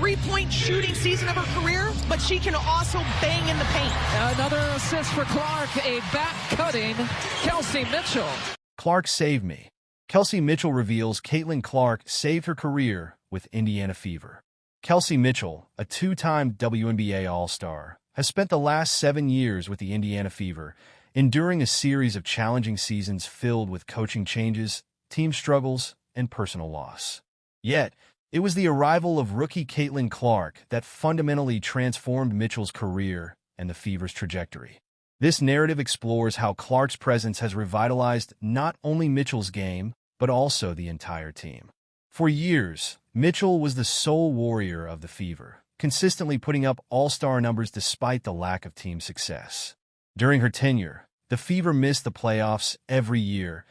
three-point shooting season of her career, but she can also bang in the paint. Another assist for Clark, a back-cutting Kelsey Mitchell. Clark saved me. Kelsey Mitchell reveals Caitlin Clark saved her career with Indiana Fever. Kelsey Mitchell, a two-time WNBA All-Star, has spent the last 7 years with the Indiana Fever, enduring a series of challenging seasons filled with coaching changes, team struggles, and personal loss. Yet, it was the arrival of rookie Caitlin Clark that fundamentally transformed Mitchell's career and the Fever's trajectory. This narrative explores how Clark's presence has revitalized not only Mitchell's game, but also the entire team. For years, Mitchell was the sole warrior of the Fever, consistently putting up all-star numbers despite the lack of team success. During her tenure, the Fever missed the playoffs every year,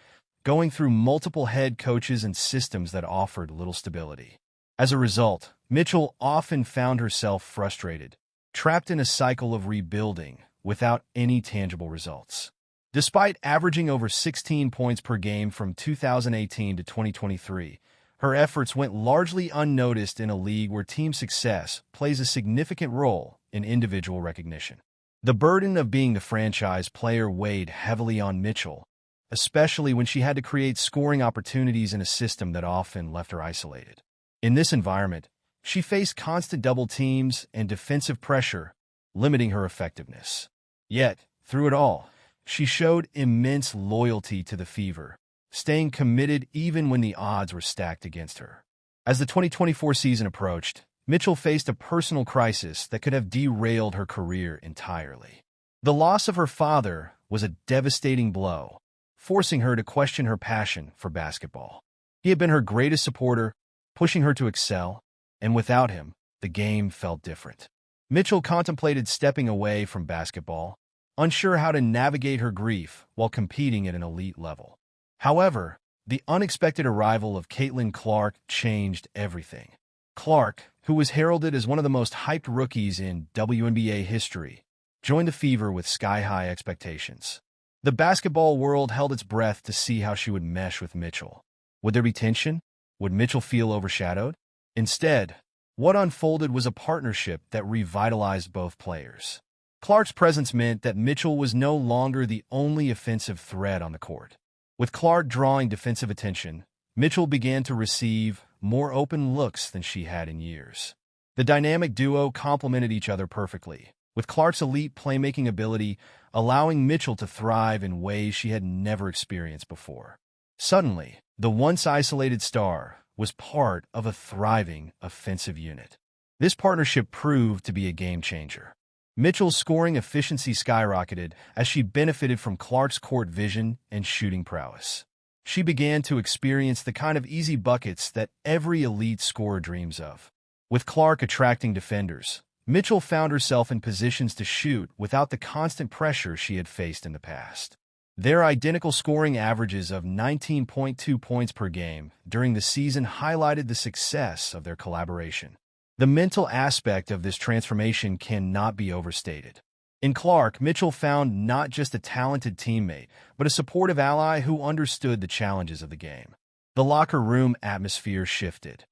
going through multiple head coaches and systems that offered little stability. As a result, Mitchell often found herself frustrated, trapped in a cycle of rebuilding without any tangible results. Despite averaging over 16 points per game from 2018 to 2023, her efforts went largely unnoticed in a league where team success plays a significant role in individual recognition. The burden of being the franchise player weighed heavily on Mitchell, especially when she had to create scoring opportunities in a system that often left her isolated. In this environment, she faced constant double teams and defensive pressure, limiting her effectiveness. Yet, through it all, she showed immense loyalty to the Fever, staying committed even when the odds were stacked against her. As the 2024 season approached, Mitchell faced a personal crisis that could have derailed her career entirely. The loss of her father was a devastating blow, forcing her to question her passion for basketball. He had been her greatest supporter, pushing her to excel, and without him, the game felt different. Mitchell contemplated stepping away from basketball, unsure how to navigate her grief while competing at an elite level. However, the unexpected arrival of Caitlin Clark changed everything. Clark, who was heralded as one of the most hyped rookies in WNBA history, joined the Fever with sky-high expectations. The basketball world held its breath to see how she would mesh with Mitchell. Would there be tension? Would Mitchell feel overshadowed? Instead, what unfolded was a partnership that revitalized both players. Clark's presence meant that Mitchell was no longer the only offensive threat on the court. With Clark drawing defensive attention, Mitchell began to receive more open looks than she had in years. The dynamic duo complemented each other perfectly, with Clark's elite playmaking ability allowing Mitchell to thrive in ways she had never experienced before. Suddenly, the once-isolated star was part of a thriving offensive unit. This partnership proved to be a game-changer. Mitchell's scoring efficiency skyrocketed as she benefited from Clark's court vision and shooting prowess. She began to experience the kind of easy buckets that every elite scorer dreams of. With Clark attracting defenders, Mitchell found herself in positions to shoot without the constant pressure she had faced in the past. Their identical scoring averages of 19.2 points per game during the season highlighted the success of their collaboration. The mental aspect of this transformation cannot be overstated. In Clark, Mitchell found not just a talented teammate, but a supportive ally who understood the challenges of the game. The locker room atmosphere shifted.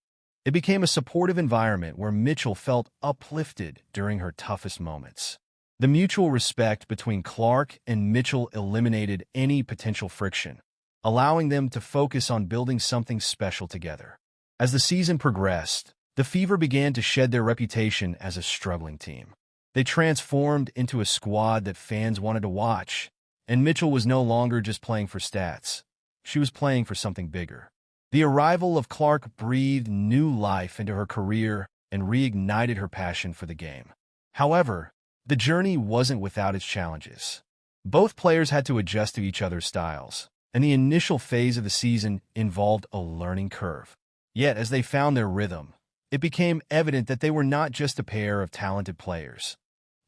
It became a supportive environment where Mitchell felt uplifted during her toughest moments. The mutual respect between Clark and Mitchell eliminated any potential friction, allowing them to focus on building something special together. As the season progressed, the Fever began to shed their reputation as a struggling team. They transformed into a squad that fans wanted to watch, and Mitchell was no longer just playing for stats. She was playing for something bigger. The arrival of Clark breathed new life into her career and reignited her passion for the game. However, the journey wasn't without its challenges. Both players had to adjust to each other's styles, and the initial phase of the season involved a learning curve. Yet, as they found their rhythm, it became evident that they were not just a pair of talented players.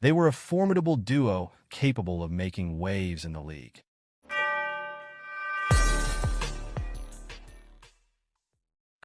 They were a formidable duo capable of making waves in the league.